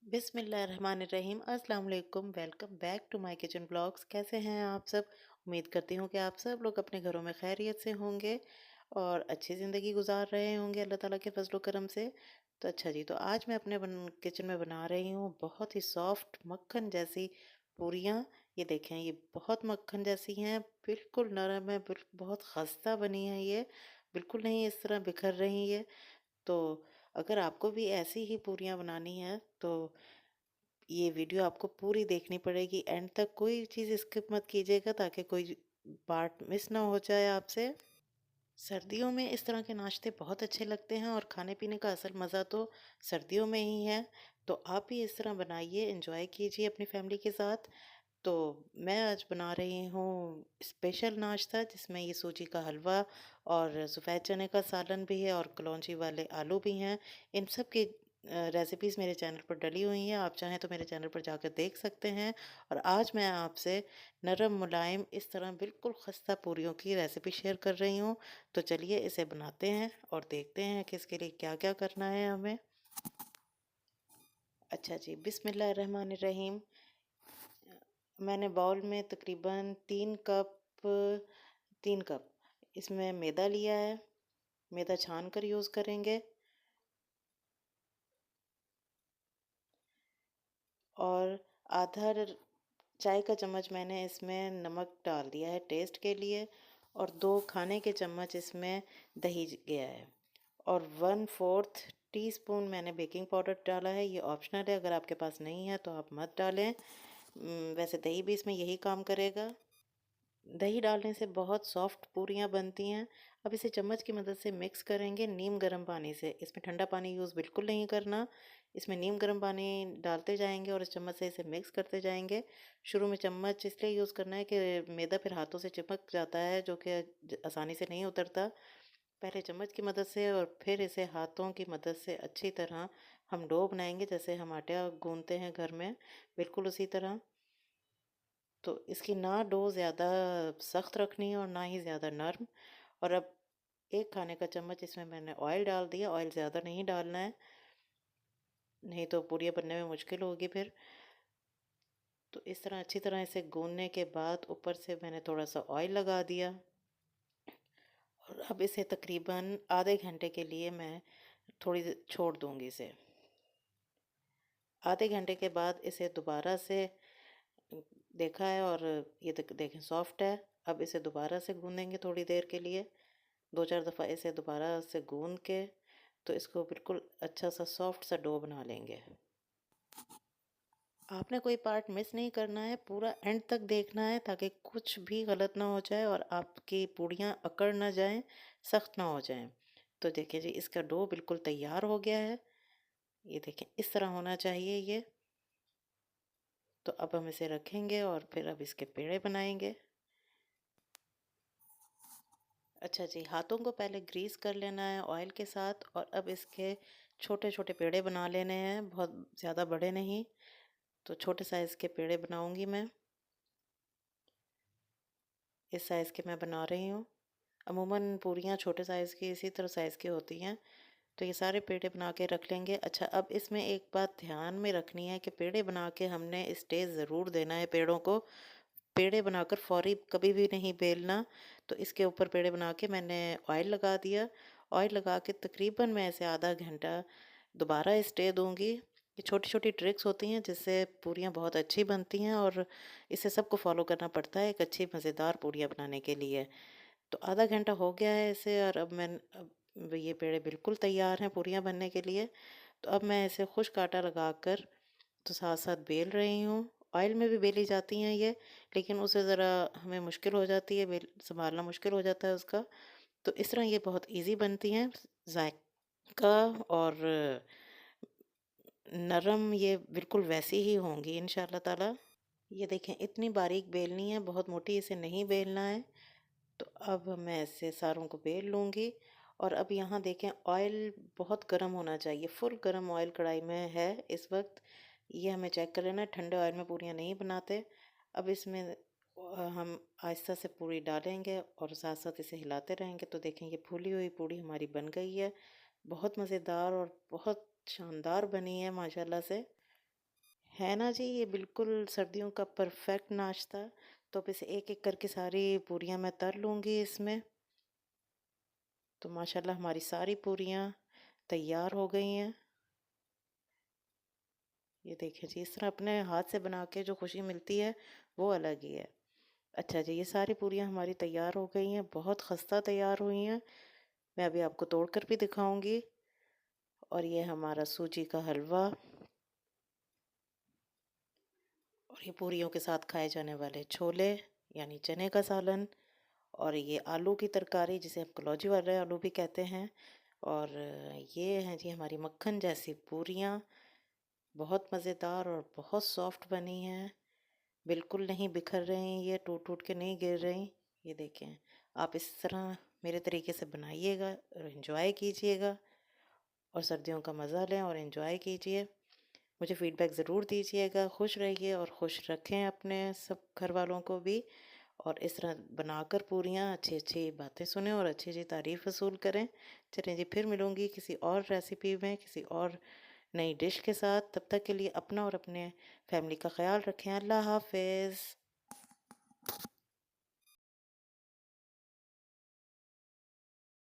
बिस्मिल्लाहिर्रहमानिर्रहीम अस्सलाम वालेकुम। Welcome back to my kitchen blogs. कैसे हैं आप सब? उम्मीद करती हूँ कि आप सब लोग अपने घरों में खैरियत से होंगे और अच्छी ज़िंदगी गुजार रहे होंगे अल्लाह ताला के फजलो करम से। तो अच्छा जी, तो आज मैं अपने किचन में बना रही हूँ बहुत ही सॉफ्ट मक्खन जैसी पूरियाँ। ये देखें, ये बहुत मक्खन जैसी हैं, बिल्कुल नरम है, बहुत खस्ता बनी है ये, बिल्कुल नहीं इस तरह बिखर रही है। तो अगर आपको भी ऐसी ही पूरियाँ बनानी है तो ये वीडियो आपको पूरी देखनी पड़ेगी, एंड तक कोई चीज़ स्किप मत कीजिएगा ताकि कोई पार्ट मिस ना हो जाए आपसे। सर्दियों में इस तरह के नाश्ते बहुत अच्छे लगते हैं और खाने पीने का असल मज़ा तो सर्दियों में ही है। तो आप भी इस तरह बनाइए, एंजॉय कीजिए अपनी फैमिली के साथ। तो मैं आज बना रही हूँ स्पेशल नाश्ता, जिसमें ये सूजी का हलवा और सफ़ेद चने का सालन भी है और कलौंजी वाले आलू भी हैं। इन सब की रेसिपीज़ मेरे चैनल पर डली हुई हैं, आप चाहें तो मेरे चैनल पर जाकर देख सकते हैं। और आज मैं आपसे नरम मुलायम इस तरह बिल्कुल खस्ता पूरियों की रेसिपी शेयर कर रही हूँ। तो चलिए इसे बनाते हैं और देखते हैं कि इसके लिए क्या क्या करना है हमें। अच्छा जी, बिस्मिल्लाहिर्रहमानिर्रहीम। मैंने बाउल में तकरीबन 3 कप इसमें मैदा लिया है। मैदा छान कर यूज़ करेंगे। और आधा चाय का चम्मच मैंने इसमें नमक डाल दिया है टेस्ट के लिए। और 2 खाने के चम्मच इसमें दही गया है। और 1/4 टीस्पून मैंने बेकिंग पाउडर डाला है। ये ऑप्शनल है, अगर आपके पास नहीं है तो आप मत डालें। वैसे दही भी इसमें यही काम करेगा। दही डालने से बहुत सॉफ्ट पूरियाँ बनती हैं। अब इसे चम्मच की मदद से मिक्स करेंगे नीम गर्म पानी से। इसमें ठंडा पानी यूज़ बिल्कुल नहीं करना। इसमें नीम गर्म पानी डालते जाएंगे और इस चम्मच से इसे मिक्स करते जाएंगे। शुरू में चम्मच इसलिए यूज़ करना है कि मैदा फिर हाथों से चिपक जाता है, जो कि आसानी से नहीं उतरता। पहले चम्मच की मदद से और फिर इसे हाथों की मदद से अच्छी तरह हम डो बनाएंगे, जैसे हम आटा गूंथते हैं घर में, बिल्कुल उसी तरह। तो इसकी ना डो ज़्यादा सख्त रखनी है और ना ही ज़्यादा नर्म। और अब 1 खाने का चम्मच इसमें मैंने ऑयल डाल दिया। ऑयल ज़्यादा नहीं डालना है, नहीं तो पूरियाँ बनने में मुश्किल होगी फिर। तो इस तरह अच्छी तरह इसे गूंदने के बाद ऊपर से मैंने थोड़ा सा ऑयल लगा दिया। और अब इसे तकरीबन आधे घंटे के लिए मैं थोड़ी छोड़ दूंगी इसे। आधे घंटे के बाद इसे दोबारा से देखा है और ये देखें सॉफ्ट है। अब इसे दोबारा से गूंदेंगे थोड़ी देर के लिए, 2-4 दफ़ा इसे दोबारा से गूंद के, तो इसको बिल्कुल अच्छा सा सॉफ्ट सा डो बना लेंगे। आपने कोई पार्ट मिस नहीं करना है, पूरा एंड तक देखना है ताकि कुछ भी गलत ना हो जाए और आपकी पूड़ियाँ अकड़ ना जाएं, सख्त ना हो जाएं। तो देखिए जी, इसका डो बिल्कुल तैयार हो गया है। ये देखें इस तरह होना चाहिए ये। तो अब हम इसे रखेंगे और फिर अब इसके पेड़े बनाएंगे। अच्छा जी, हाथों को पहले ग्रीस कर लेना है ऑयल के साथ और अब इसके छोटे छोटे पेड़े बना लेने हैं, बहुत ज़्यादा बड़े नहीं। तो छोटे साइज़ के पेड़े बनाऊंगी मैं। इस साइज़ के मैं बना रही हूँ। अमूमन पूरियाँ छोटे साइज़ की इसी तरह साइज़ की होती हैं। तो ये सारे पेड़े बना के रख लेंगे। अच्छा, अब इसमें एक बात ध्यान में रखनी है कि पेड़े बना के हमने स्टेज ज़रूर देना है पेड़ों को। पेड़े बनाकर फौरी कभी भी नहीं बेलना। तो इसके ऊपर पेड़े बना के मैंने ऑयल लगा दिया। ऑयल लगा के तकरीबन मैं इसे आधा घंटा दोबारा स्टे दूंगी। ये छोटी छोटी ट्रिक्स होती हैं जिससे पूरियाँ बहुत अच्छी बनती हैं और इसे सबको फॉलो करना पड़ता है एक अच्छी मज़ेदार पूरियाँ बनाने के लिए। तो आधा घंटा हो गया है इसे और अब ये पेड़े बिल्कुल तैयार हैं पूरियाँ बनने के लिए। तो अब मैं इसे खुश्क आटा लगाकर तो साथ साथ बेल रही हूँ। ऑयल में भी बेली जाती हैं ये, लेकिन उसे ज़रा हमें मुश्किल हो जाती है, बेल संभालना मुश्किल हो जाता है उसका। तो इस तरह ये बहुत इजी बनती हैं। जायका और नरम ये बिल्कुल वैसी ही होंगी इंशाल्लाह ताला। ये देखें इतनी बारीक बेलनी है, बहुत मोटी इसे नहीं बेलना है। तो अब मैं इसे सारों को बेल लूँगी। और अब यहाँ देखें ऑयल बहुत गर्म होना चाहिए, फुल गर्म ऑयल कढ़ाई में है इस वक्त। ये हमें चेक कर लेना है, ठंडे ऑयल में पूरियाँ नहीं बनाते। अब इसमें हम आहिस्ता से पूरी डालेंगे और साथ साथ इसे हिलाते रहेंगे। तो देखें ये फूली हुई पूरी हमारी बन गई है, बहुत मज़ेदार और बहुत शानदार बनी है माशाल्लाह से। है ना जी, ये बिल्कुल सर्दियों का परफेक्ट नाश्ता। तो अब इसे एक एक करके सारी पूरियाँ मैं तल लूँगी इसमें। तो माशाल्लाह हमारी सारी पूरियाँ तैयार हो गई हैं। ये देखिए जी, इस तरह अपने हाथ से बना के जो खुशी मिलती है वो अलग ही है। अच्छा जी, ये सारी पूरियाँ हमारी तैयार हो गई हैं, बहुत खस्ता तैयार हुई हैं। मैं अभी आपको तोड़ कर भी दिखाऊंगी। और ये हमारा सूजी का हलवा, और ये पूरियों के साथ खाए जाने वाले छोले यानी चने का सालन, और ये आलू की तरकारी जिसे हम कलौजी वाले आलू भी कहते हैं। और ये हैं जी हमारी मक्खन जैसी पूरियाँ, बहुत मज़ेदार और बहुत सॉफ्ट बनी हैं। बिल्कुल नहीं बिखर रही, ये टूट टूट के नहीं गिर रही। ये देखें, आप इस तरह मेरे तरीके से बनाइएगा और इन्जॉय कीजिएगा, और सर्दियों का मज़ा लें और इन्जॉय कीजिए। मुझे फ़ीडबैक ज़रूर दीजिएगा। खुश रहिए और खुश रखें अपने सब घर वालों को भी। और इस तरह बनाकर पूरियाँ अच्छी अच्छी बातें सुने और अच्छी अच्छी तारीफ़ वसूल करें। चलें जी, फिर मिलूँगी किसी और रेसिपी में, किसी और नई डिश के साथ। तब तक के लिए अपना और अपने फैमिली का ख्याल रखें। अल्लाह हाफ़िज़।